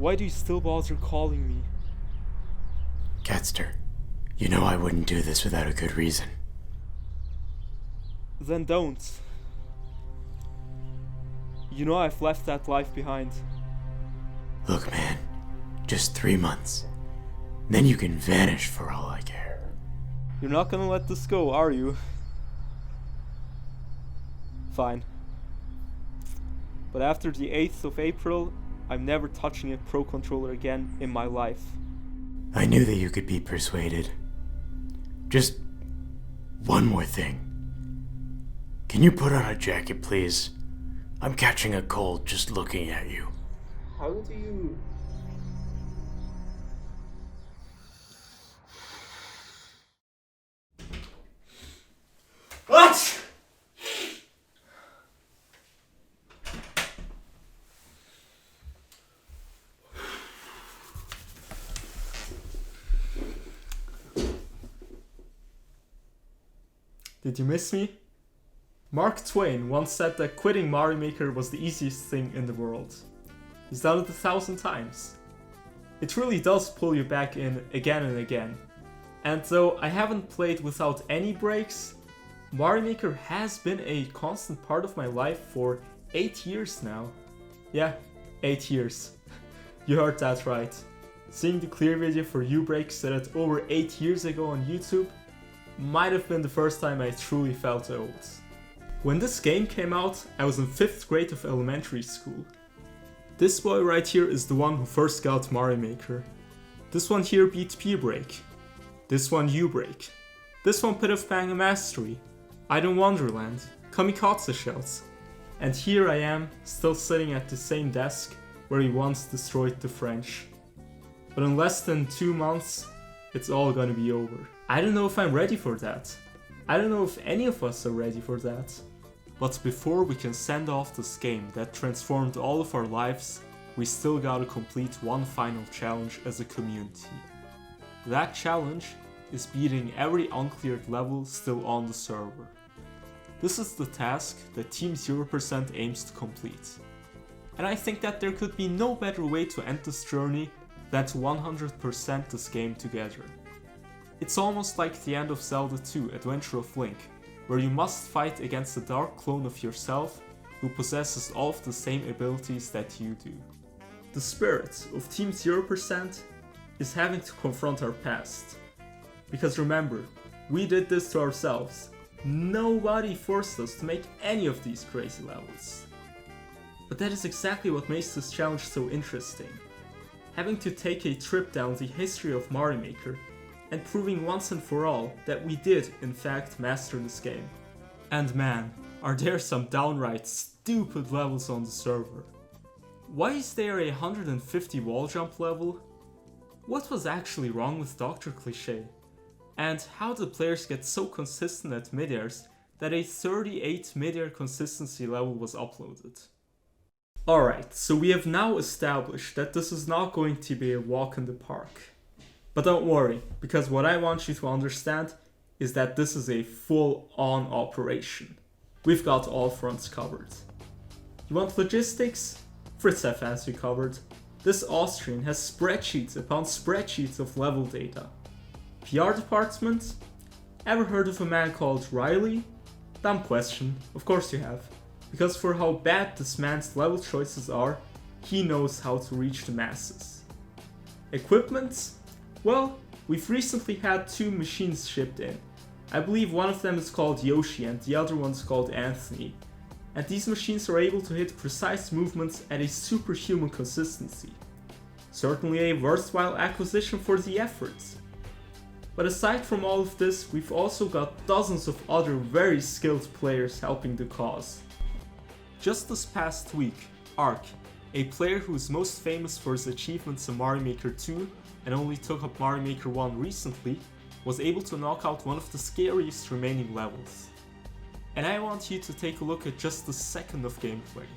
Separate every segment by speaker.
Speaker 1: Why do you still bother calling me?
Speaker 2: Catster, you know I wouldn't do this without a good reason.
Speaker 1: Then don't. You know I've left that life behind.
Speaker 2: Look, man, just 3 months. Then you can vanish for all I care.
Speaker 1: You're not gonna let this go, are you? Fine. But after the 8th of April, I'm never touching a Pro Controller again in my life.
Speaker 2: I knew that you could be persuaded. Just one more thing. Can you put on a jacket, please? I'm catching a cold just looking at you.
Speaker 1: How do you...
Speaker 2: What?
Speaker 1: Did you miss me? Mark Twain once said that quitting Mario Maker was the easiest thing in the world. He's done it 1,000 times. It really does pull you back in again and again. And though I haven't played without any breaks, Mario Maker has been a constant part of my life for 8 years now. Yeah, 8 years. You heard that right. Seeing the clear video for U-Breaks set it over 8 years ago on YouTube might have been the first time I truly felt old. When this game came out, I was in 5th grade of elementary school. This boy right here is the one who first got Mario Maker. This one here beat P-Break. This one U-Break. This one Pit of Bang Mastery. Idle Wonderland. Kamikaze Shells. And here I am, still sitting at the same desk where he once destroyed the French. But in less than 2 months, it's all gonna be over. I don't know if I'm ready for that. I don't know if any of us are ready for that. But before we can send off this game that transformed all of our lives, we still gotta complete one final challenge as a community. That challenge is beating every uncleared level still on the server. This is the task that Team 0% aims to complete. And I think that there could be no better way to end this journey than to 100% this game together. It's almost like the end of Zelda 2 Adventure of Link, where you must fight against a dark clone of yourself who possesses all of the same abilities that you do. The spirit of Team 0% is having to confront our past. Because remember, we did this to ourselves. Nobody forced us to make any of these crazy levels. But that is exactly what makes this challenge so interesting. Having to take a trip down the history of Mario Maker and proving once and for all that we did in fact master this game. And man, are there some downright stupid levels on the server. Why is there a 150 wall jump level? What was actually wrong with Dr. Cliché? And how did players get so consistent at mid-airs that a 38 mid-air consistency level was uploaded? Alright, so we have now established that this is not going to be a walk in the park. But don't worry, because what I want you to understand is that this is a full-on operation. We've got all fronts covered. You want logistics? Fritz have has you covered. This Austrian has spreadsheets upon spreadsheets of level data. PR department? Ever heard of a man called Riley? Dumb question, of course you have. Because for how bad this man's level choices are, he knows how to reach the masses. Equipment? Well, we've recently had 2 machines shipped in. I believe one of them is called Yoshi and the other one's called Anthony. And these machines are able to hit precise movements at a superhuman consistency. Certainly a worthwhile acquisition for the efforts. But aside from all of this, we've also got dozens of other very skilled players helping the cause. Just this past week, Ark, a player who is most famous for his achievements in Mario Maker 2 and only took up Mario Maker 1 recently, was able to knock out one of the scariest remaining levels. And I want you to take a look at just the second of gameplay.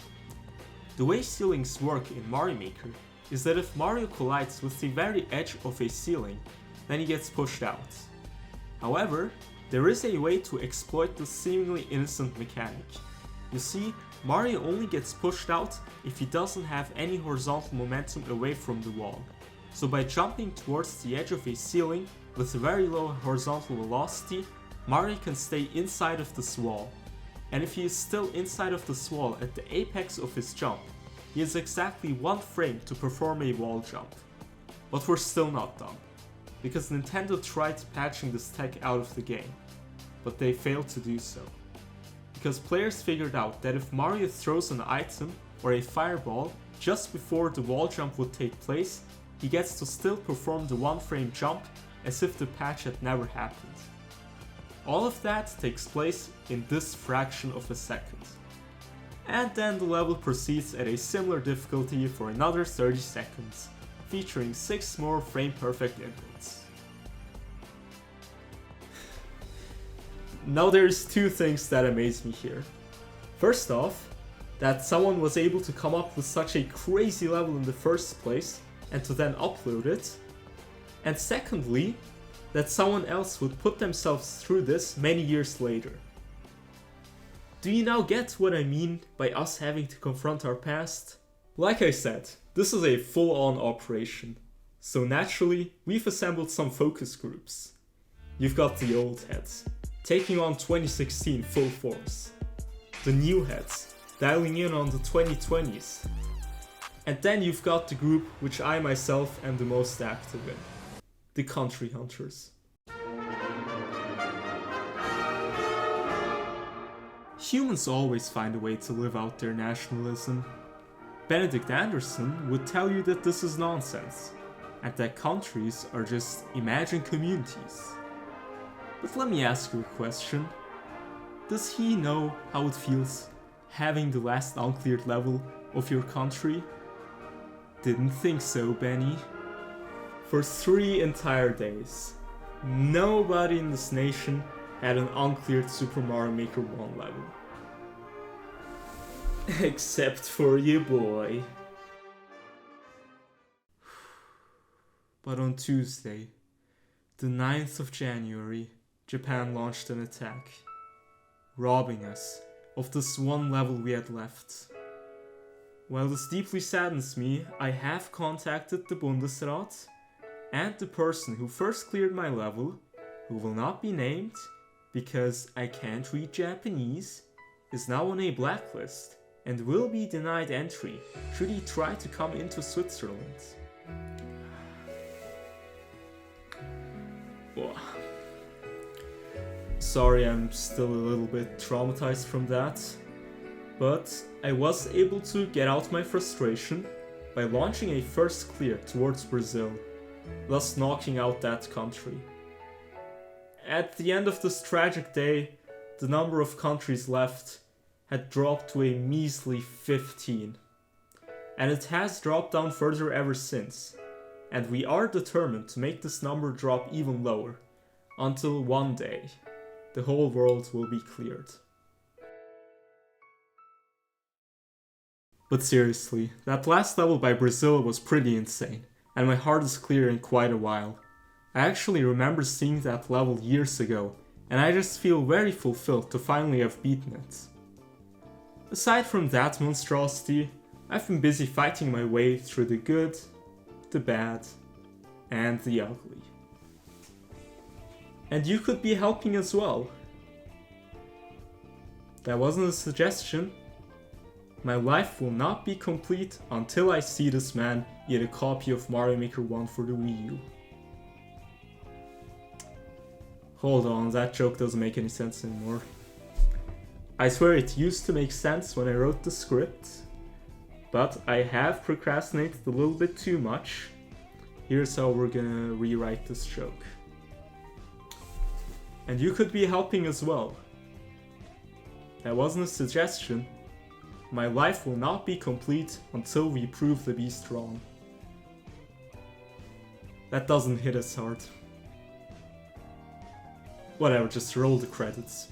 Speaker 1: The way ceilings work in Mario Maker is that if Mario collides with the very edge of a ceiling, then he gets pushed out. However, there is a way to exploit this seemingly innocent mechanic. You see, Mario only gets pushed out if he doesn't have any horizontal momentum away from the wall. So by jumping towards the edge of a ceiling with a very low horizontal velocity, Mario can stay inside of this wall. And if he is still inside of this wall at the apex of his jump, he has exactly 1 frame to perform a wall jump. But we're still not done, because Nintendo tried patching this tech out of the game, but they failed to do so. Because players figured out that if Mario throws an item or a fireball just before the wall jump would take place, he gets to still perform the 1 frame jump as if the patch had never happened. All of that takes place in this fraction of a second. And then the level proceeds at a similar difficulty for another 30 seconds, featuring 6 more frame perfect inputs. Now there's 2 things that amaze me here. First off, that someone was able to come up with such a crazy level in the first place and to then upload it. And secondly, that someone else would put themselves through this many years later. Do you now get what I mean by us having to confront our past? Like I said, this is a full-on operation, so naturally we've assembled some focus groups. You've got the old heads, taking on 2016 full force, the new heads, dialing in on the 2020s, and then you've got the group which I myself am the most active in, the country hunters. Humans always find a way to live out their nationalism. Benedict Anderson would tell you that this is nonsense, and that countries are just imagined communities. But let me ask you a question. Does he know how it feels having the last uncleared level of your country? Didn't think so, Benny. For 3 entire days, nobody in this nation had an uncleared Super Mario Maker 1 level. Except for you, boy. But on Tuesday, the 9th of January, Japan launched an attack, robbing us of this 1 level we had left. While this deeply saddens me, I have contacted the Bundesrat and the person who first cleared my level, who will not be named because I can't read Japanese, is now on a blacklist and will be denied entry should he try to come into Switzerland. Oh. Sorry, I'm still a little bit traumatized from that, but I was able to get out my frustration by launching a first clear towards Brazil, thus knocking out that country. At the end of this tragic day, the number of countries left had dropped to a measly 15, and it has dropped down further ever since, and we are determined to make this number drop even lower, until one day the whole world will be cleared. But seriously, that last level by Brazil was pretty insane, and my heart is clear in quite a while. I actually remember seeing that level years ago, and I just feel very fulfilled to finally have beaten it. Aside from that monstrosity, I've been busy fighting my way through the good, the bad, and the ugly. And you could be helping as well. That wasn't a suggestion. My life will not be complete until I see this man get a copy of Mario Maker 1 for the Wii U. Hold on, that joke doesn't make any sense anymore. I swear it used to make sense when I wrote the script, but I have procrastinated a little bit too much. Here's how we're gonna rewrite this joke. And you could be helping as well. That wasn't a suggestion. My life will not be complete until we prove the beast wrong. That doesn't hit as hard. Whatever, just roll the credits.